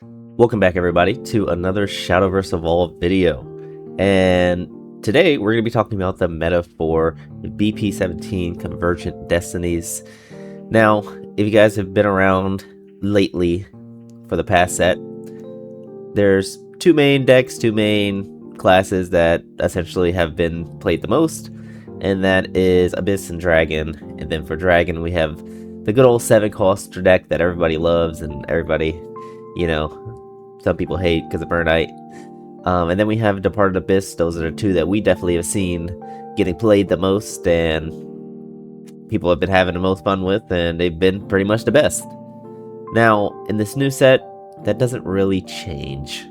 Welcome back, everybody, to another Shadowverse Evolved video. And today we're going to be talking about the meta for the BP17 Convergent Destinies. Now, if you guys have been around lately for the past set, there's two main decks, two main classes that essentially have been played the most, and that is Abyss and Dragon. And then for Dragon, we have the good old 7-cost deck that everybody loves and everybody, some people hate because of Burnite. And then we have Departed Abyss. Those are the two that we definitely have seen getting played the most, and people have been having the most fun with, and they've been pretty much the best. Now, in this new set, that doesn't really change.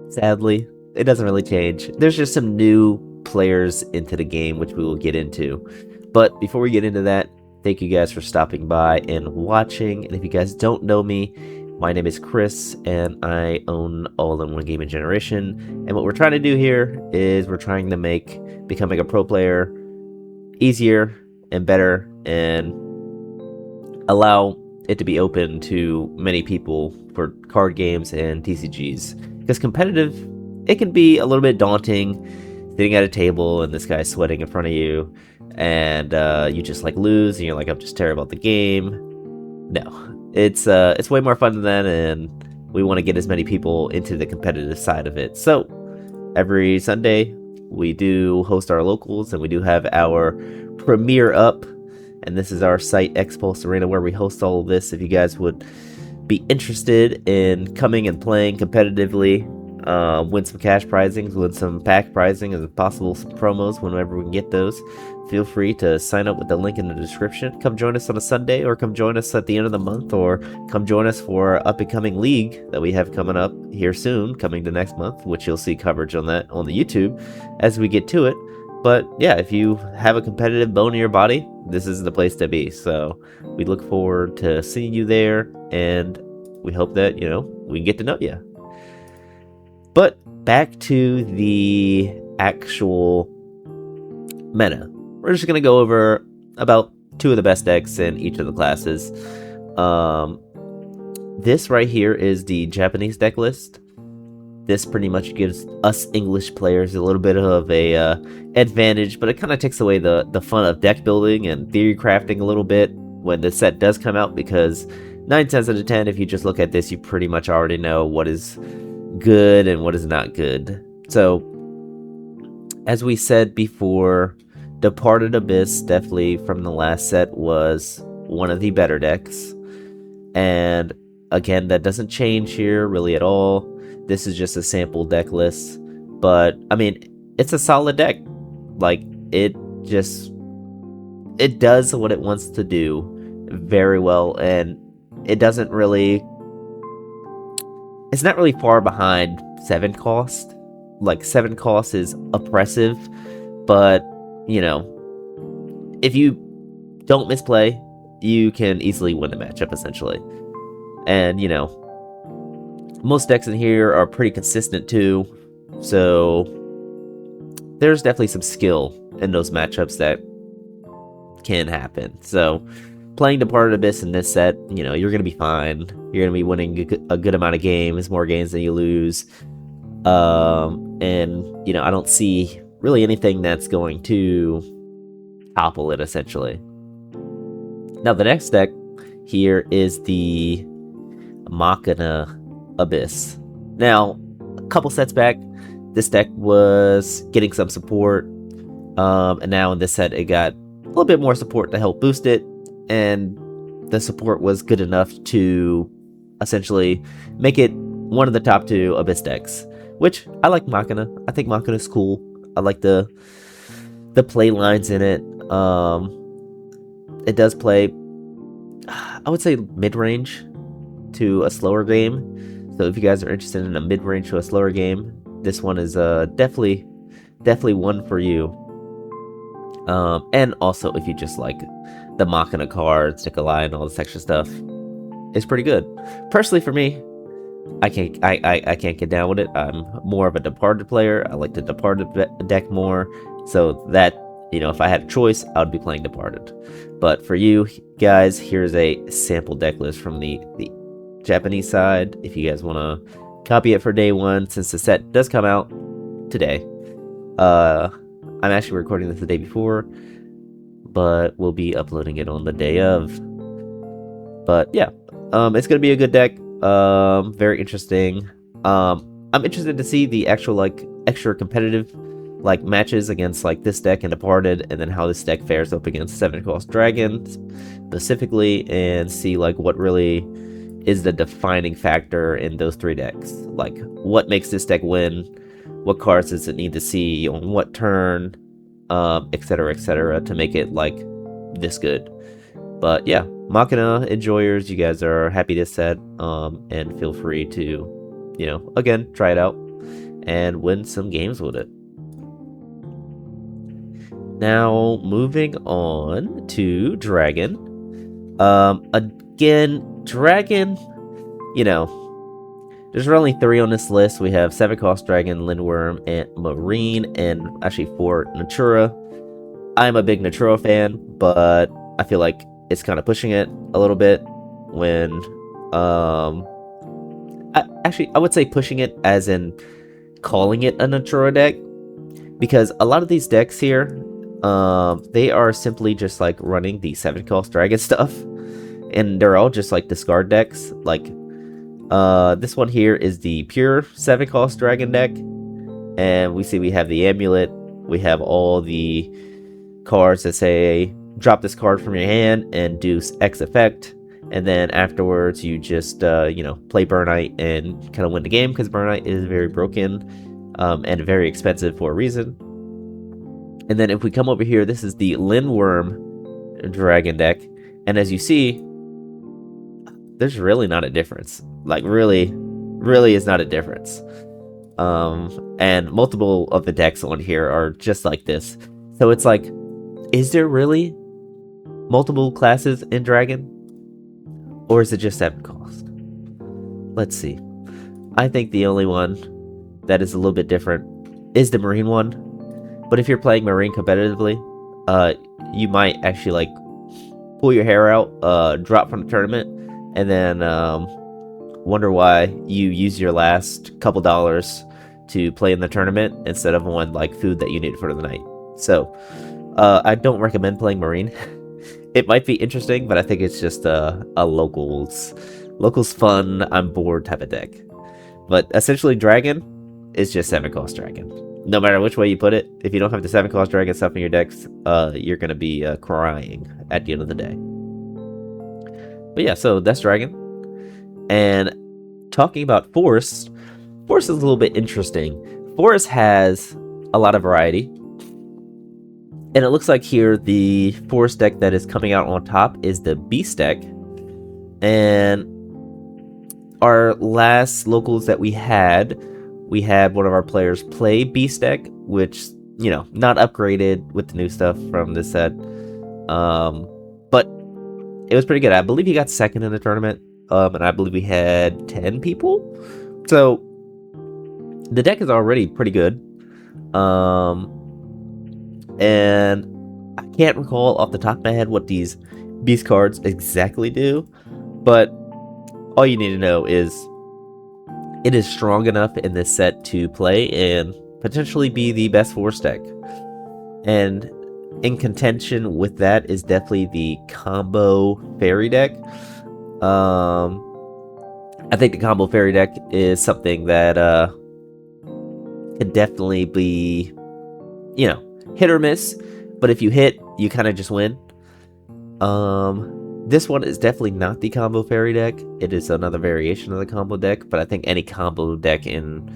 Sadly, it doesn't really change. There's just some new players into the game, which we will get into. But before we get into that, thank you guys for stopping by and watching. And if you guys don't know me, my name is Chris, and I own All in One Gaming Generation. And what we're trying to do here is we're trying to make becoming a pro player easier and better, and allow it to be open to many people for card games and TCGs. Because competitive, it can be a little bit daunting, sitting at a table and this guy's sweating in front of you, and you just lose, and you're like, I'm just terrible at the game. No, it's way more fun than that, and we want to get as many people into the competitive side of it. So every Sunday we do host our locals, and we do have our premiere up, and this is our site X-Pulse Arena, where we host all of this. If you guys would be interested in coming and playing competitively, win some cash prizings, win some pack prizing, and possible some promos whenever we can get those, feel free to sign up with the link in the description. Come join us on a Sunday, or come join us at the end of the month, or come join us for our up-and-coming league that we have coming up here soon, coming to next month, which you'll see coverage on that on the YouTube as we get to it. But yeah, if you have a competitive bone in your body, this is the place to be. So we look forward to seeing you there, and we hope that, we can get to know you. But back to the actual meta. We're just going to go over about two of the best decks in each of the classes. This right here is the Japanese deck list. This pretty much gives us English players a little bit of a advantage, but it kind of takes away the fun of deck building and theory crafting a little bit when the set does come out, because 9 times out of 10, if you just look at this, you pretty much already know what is good and what is not good. So, as we said before, Departed Abyss, definitely from the last set, was one of the better decks. And again, that doesn't change here really at all. This is just a sample deck list, but I mean, it's a solid deck. It does what it wants to do very well, and it's not really far behind 7 cost. 7 cost is oppressive, but if you don't misplay, you can easily win the matchup essentially. And most decks in here are pretty consistent too, so there's definitely some skill in those matchups that can happen. So playing Departed Abyss in this set, you're going to be fine. You're going to be winning a good amount of games, more games than you lose. And I don't see really anything that's going to topple it essentially. Now the next deck here is the Machina Abyss. Now, a couple sets back, this deck was getting some support, and now in this set it got a little bit more support to help boost it, and the support was good enough to essentially make it one of the top 2 Abyss decks, which I like. Machina, I think Machina is cool. I like the play lines in it. It does play, I would say, mid-range to a slower game. So if you guys are interested in a mid-range to a slower game, this one is definitely one for you. And also, if you just like the Machina cards, Nikolai, and all this extra stuff, it's pretty good. Personally, for me, I can't get down with it. I'm more of a Departed player. I like the Departed deck more. So that, if I had a choice, I would be playing Departed. But for you guys, here's a sample deck list from the Japanese side, if you guys want to copy it for day one, since the set does come out today. I'm actually recording this the day before, but we'll be uploading it on the day of. But yeah, it's gonna be a good deck. Very interesting. I'm interested to see the actual like extra competitive like matches against like this deck and Departed, and then how this deck fares up against 7-cost Dragons specifically, and see like what really is the defining factor in those three decks. Like what makes this deck win, what cards does it need to see on what turn, etc to make it like this good. But yeah, Machina enjoyers, you guys are happy this set, and feel free to, you know, again, try it out and win some games with it. Now, moving on to Dragon. Again, Dragon, you know, there's only 3 on this list. We have 7-cost Dragon, Lindworm, and Marine, and actually 4 Natura. I'm a big Natura fan, but I feel like it's kind of pushing it a little bit when, I would say pushing it as in calling it a Natura deck, because a lot of these decks here, they are simply just like running the 7-cost Dragon stuff, and they're all just like discard decks. Like, this one here is the pure 7-cost Dragon deck, and we see we have the Amulet, we have all the cards that say drop this card from your hand and do X effect, and then afterwards you just you know, play Burnite and kind of win the game, because Burnite is very broken and very expensive for a reason. And then if we come over here, this is the Lindworm Dragon deck, and as you see, there's really not a difference. Like really is not a difference. And multiple of the decks on here are just like this. So it's like, is there really multiple classes in Dragon? Or is it just 7-cost? Let's see. I think the only one that is a little bit different is the Marine one. But if you're playing Marine competitively, you might actually like pull your hair out, drop from the tournament, and then wonder why you use your last couple dollars to play in the tournament instead of on like food that you need for the night. So I don't recommend playing Marine. It might be interesting, but I think it's just a locals fun, I'm bored type of deck. But essentially, Dragon is just 7-cost Dragon. No matter which way you put it, if you don't have the 7-cost Dragon stuff in your decks, you're gonna be crying at the end of the day. But yeah, so that's Dragon. And talking about Forest is a little bit interesting. Forest has a lot of variety. And it looks like here the Forest deck that is coming out on top is the Beast deck. And our last locals that we had one of our players play Beast deck, which, you know, not upgraded with the new stuff from this set. But it was pretty good. I believe he got second in the tournament. And I believe we had 10 people. So the deck is already pretty good. And I can't recall off the top of my head what these Beast cards exactly do, but all you need to know is it is strong enough in this set to play and potentially be the best Force deck. And in contention with that is definitely the combo Fairy deck. I think the combo Fairy deck is something that could definitely be, you know, hit or miss, but if you hit, you kind of just win. This one is definitely not the combo Fairy deck. It is another variation of the combo deck, but I think any combo deck in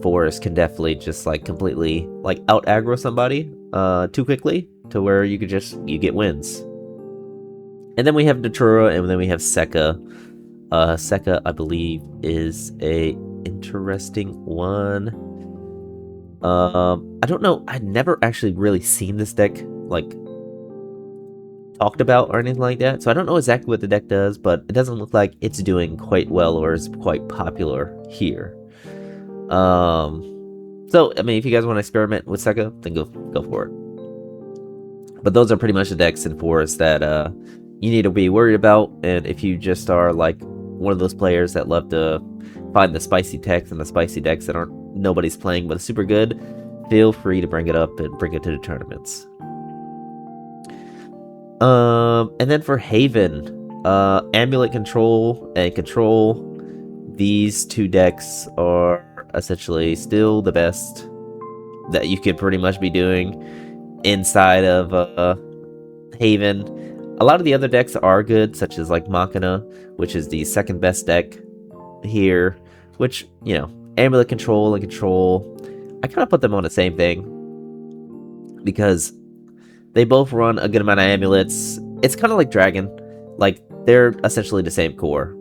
Forest can definitely just like completely like out aggro somebody too quickly to where you get wins. And then we have Natura, and then we have Sekka. Sekka, I believe, is a interesting one. I don't know. I never actually really seen this deck like talked about or anything like that, so I don't know exactly what the deck does, but it doesn't look like it's doing quite well or is quite popular here. So I mean, if you guys want to experiment with Sekka, then go for it. But those are pretty much the decks in Forest that you need to be worried about. And if you just are like one of those players that love to find the spicy techs and the spicy decks that nobody's playing but super good, feel free to bring it up and bring it to the tournaments. And then for Haven, Amulet Control and Control, these two decks are essentially still the best that you could pretty much be doing inside of Haven. A lot of the other decks are good, such as like Machina, which is the second best deck here, which, you know, Amulet Control and Control, I kind of put them on the same thing because they both run a good amount of amulets. It's kind of like Dragon, like they're essentially the same core.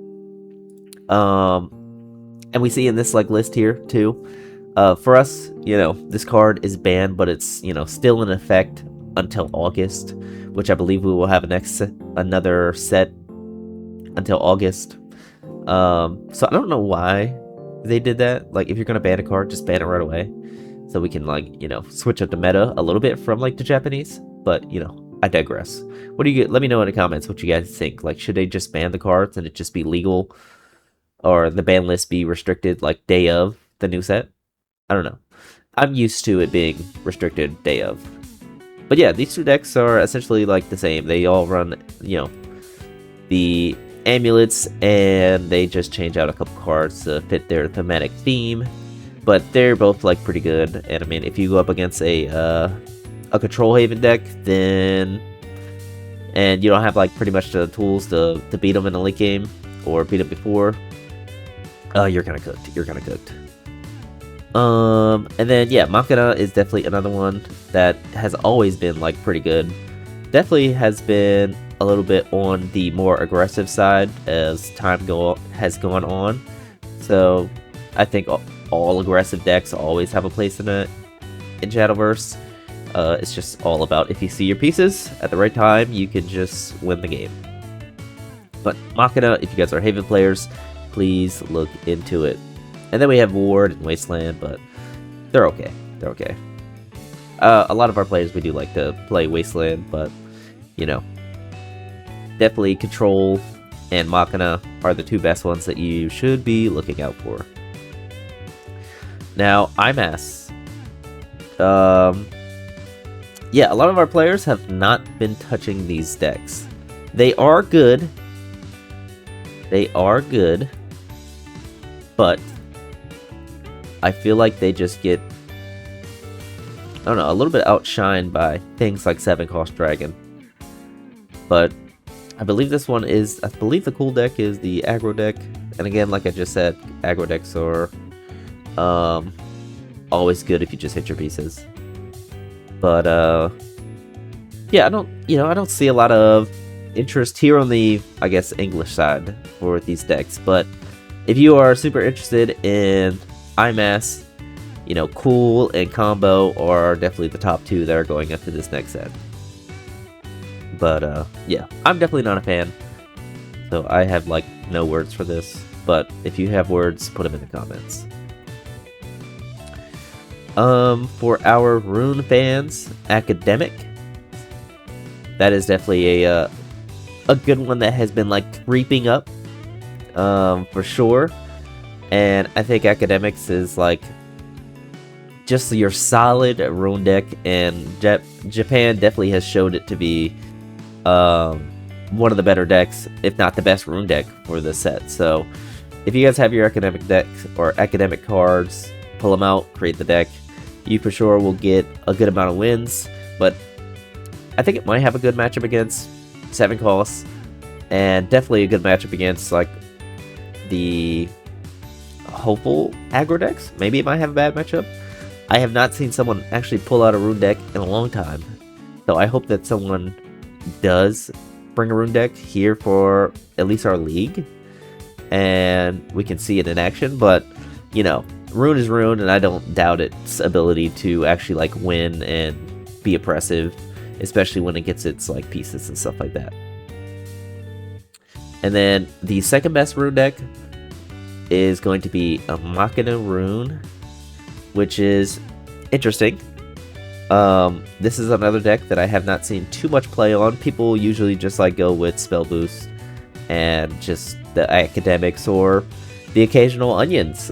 And we see in this like list here too, for us, you know, this card is banned, but it's, you know, still in effect until August, which I believe we will have another set until August. So I don't know why they did that. Like, if you're gonna ban a card, just ban it right away, so we can, like, you know, switch up the meta a little bit from like the Japanese. But, you know, I digress. What do you get? Let me know in the comments what you guys think. Like, should they just ban the cards and it just be legal, or the ban list be restricted like day of the new set? I don't know. I'm used to it being restricted day of. But yeah, these two decks are essentially like the same. They all run, you know, the amulets, and they just change out a couple cards to fit their thematic theme. But they're both like pretty good. And I mean, if you go up against a Control Haven deck, then, and you don't have like pretty much the tools to beat them in the late game or beat them before, you're kind of cooked. You're kind of cooked. And then yeah, Machina is definitely another one that has always been like pretty good. Definitely has been a little bit on the more aggressive side as time has gone on. So I think all aggressive decks always have a place in Shadowverse. It's just all about if you see your pieces at the right time, you can just win the game. But Machina, if you guys are Haven players, please look into it. And then we have Ward and Wasteland, but they're okay. They're okay. A lot of our players, we do like to play Wasteland, but, you know, definitely Control and Machina are the two best ones that you should be looking out for. Now, IMAS. Yeah, a lot of our players have not been touching these decks. They are good. They are good. But I feel like they just get, I don't know, a little bit outshined by things like 7-cost Dragon. But I believe this one is, I believe the cool deck is the aggro deck. And again, like I just said, aggro decks are always good if you just hit your pieces. But yeah, I don't see a lot of interest here on the, I guess, English side for these decks. But if you are super interested in IMAS, you know, Cool and Combo are definitely the top two that are going into this next set. But yeah, I'm definitely not a fan, so I have like no words for this. But if you have words, put them in the comments. For our Rune fans, Academic, that is definitely a good one that has been like creeping up, for sure. And I think Academics is like just your solid Rune deck, and Japan definitely has showed it to be one of the better decks, if not the best Rune deck for this set. So if you guys have your Academic deck or Academic cards, pull them out, create the deck. You for sure will get a good amount of wins, but I think it might have a good matchup against 7 costs, and definitely a good matchup against like the hopeful aggro decks. Maybe it might have a bad matchup. I have not seen someone actually pull out a Rune deck in a long time, so I hope that someone does bring a Rune deck here for at least our league, and we can see it in action. But, you know, Rune is Rune, and I don't doubt its ability to actually like win and be oppressive, especially when it gets its like pieces and stuff like that. And then the second best Rune deck is going to be a Machina Rune, which is interesting. This is another deck that I have not seen too much play on. People usually just like go with Spell Boost and just the academics or the occasional onions.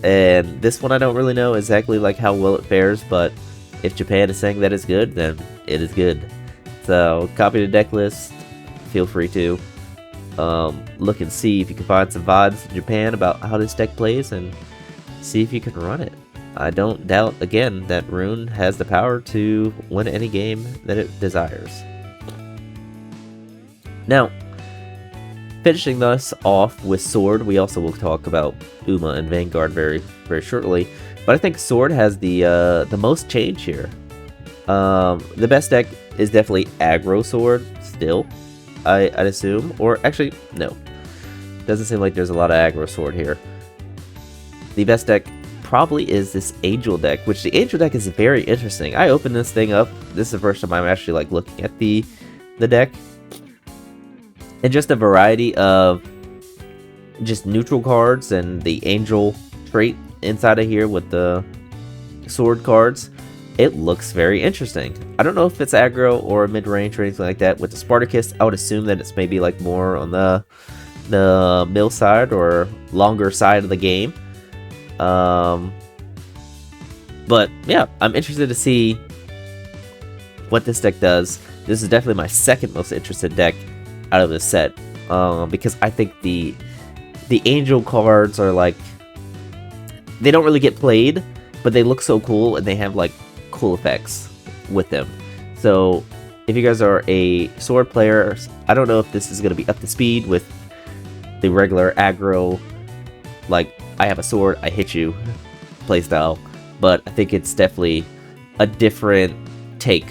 And this one I don't really know exactly like how well it fares, but if Japan is saying that it's good, then it is good. So copy the deck list, feel free to look and see if you can find some VODs in Japan about how this deck plays and see if you can run it. I don't doubt, again, that Rune has the power to win any game that it desires. Now, finishing this off with Sword, we also will talk about Uma and Vanguard very shortly. But I think Sword has the most change here. The best deck is definitely Aggro Sword, still, I'd assume. Or, actually, no. Doesn't seem like there's a lot of Aggro Sword here. The best deck probably is this Angel deck, which the Angel deck is very interesting. I opened this thing up. This is the first time I'm actually like looking at the deck. And just a variety of just neutral cards and the Angel trait inside of here with the Sword cards. It looks very interesting. I don't know if it's aggro or mid-range or anything like that. With the Spartacus, I would assume that it's maybe like more on the mill side or longer side of the game. But yeah, I'm interested to see what this deck does. This is definitely my second most interested deck out of this set, because I think the Angel cards are like, they don't really get played, but they look so cool and they have like cool effects with them. So if you guys are a Sword player, I don't know if this is going to be up to speed with the regular aggro, like I have a sword, I hit you playstyle, but I think it's definitely a different take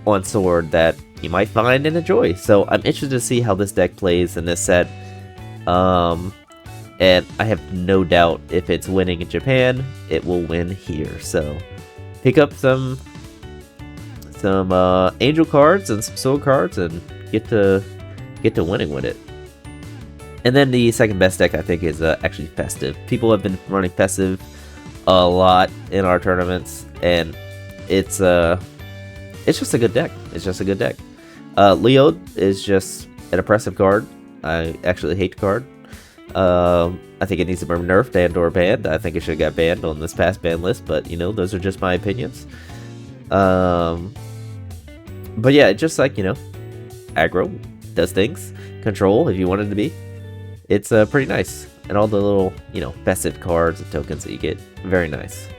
on Sword that you might find and enjoy. So I'm interested to see how this deck plays in this set. And I have no doubt if it's winning in Japan, it will win here. So pick up some Angel cards and some Sword cards and get to winning with it. And then the second best deck I think is actually Festive. People have been running Festive a lot in our tournaments, and it's just a good deck. It's just a good deck. Leod is just an oppressive card. I actually hate the card. I think it needs to be nerfed and or banned. I think it should have got banned on this past ban list, but you know, those are just my opinions. But yeah, just like, you know, aggro, does things, control if you want it to be. It's pretty nice. And all the little, you know, festive cards and tokens that you get, very nice.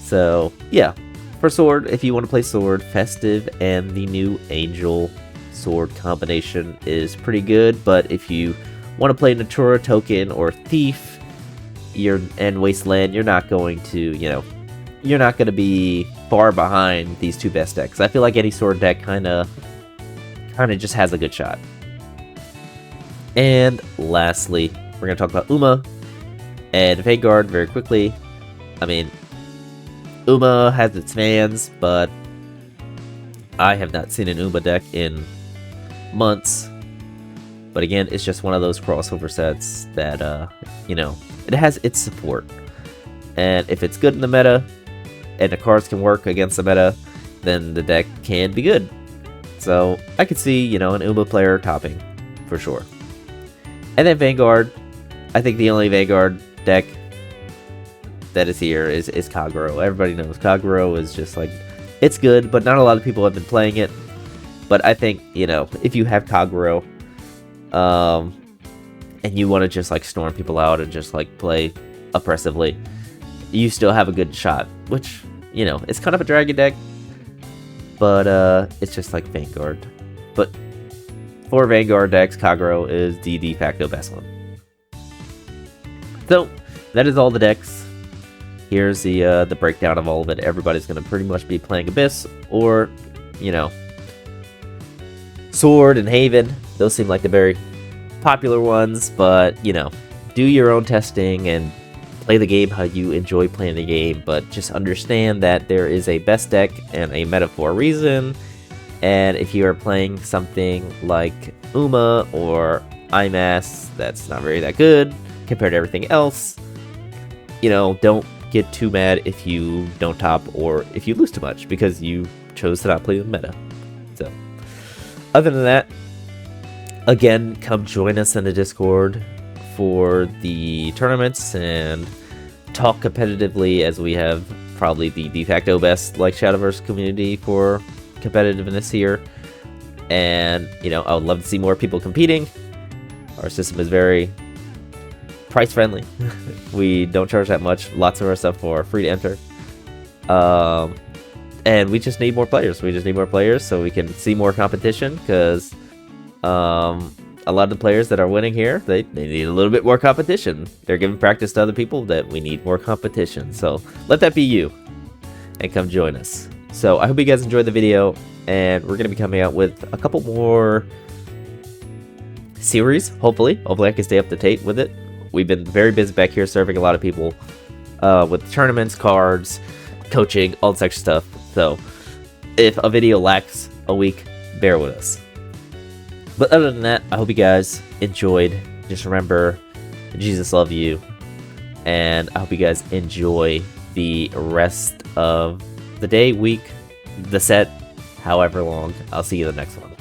So yeah, for Sword, if you want to play Sword, Festive and the new Angel Sword combination is pretty good. But if you want to play Natura Token or Thief, and Wasteland, you're not going to, you know, you're not going to be far behind these two best decks. I feel like any Sword deck kind of just has a good shot. And lastly, we're going to talk about Uma and Vanguard very quickly. I mean, Uma has its fans, but I have not seen an Uma deck in months. But again, it's just one of those crossover sets that, you know, it has its support. And if it's good in the meta, and the cards can work against the meta, then the deck can be good. So I could see, you know, an Uma player topping, for sure. And then Vanguard, I think the only Vanguard deck that is here is Kagero. Everybody knows Kagero is just like, it's good, but not a lot of people have been playing it. But I think, you know, if you have Kagero, and you want to just like storm people out and just like play oppressively, you still have a good shot. Which, you know, it's kind of a dragon deck, but it's just like Vanguard. But for Vanguard decks, Kagero is the de facto best one. So that is all the decks. Here's the breakdown of all of it. Everybody's gonna pretty much be playing Abyss or, you know, Sword and Haven. Those seem like the very popular ones, but, you know, do your own testing and play the game how you enjoy playing the game, but just understand that there is a best deck and a meta for a reason. And if you are playing something like Uma or IMAS that's not very that good compared to everything else, you know, don't get too mad if you don't top or if you lose too much because you chose to not play the meta. So, other than that, again, come join us in the Discord for the tournaments and talk competitively, as we have probably the de facto best like Shadowverse community for competitiveness here. And, you know, I would love to see more people competing. Our system is very price friendly. We don't charge that much. Lots of our stuff are free to enter. And we just need more players. We just need more players so we can see more competition, because a lot of the players that are winning here, they need a little bit more competition. They're giving practice to other people that we need more competition. So let that be you and come join us. So I hope you guys enjoyed the video, and we're going to be coming out with a couple more series, hopefully. Hopefully I can stay up to date with it. We've been very busy back here serving a lot of people with tournaments, cards, coaching, all this extra stuff. So if a video lacks a week, bear with us. But other than that, I hope you guys enjoyed. Just remember, Jesus loves you. And I hope you guys enjoy the rest of the day, week, the set, however long. I'll see you in the next one.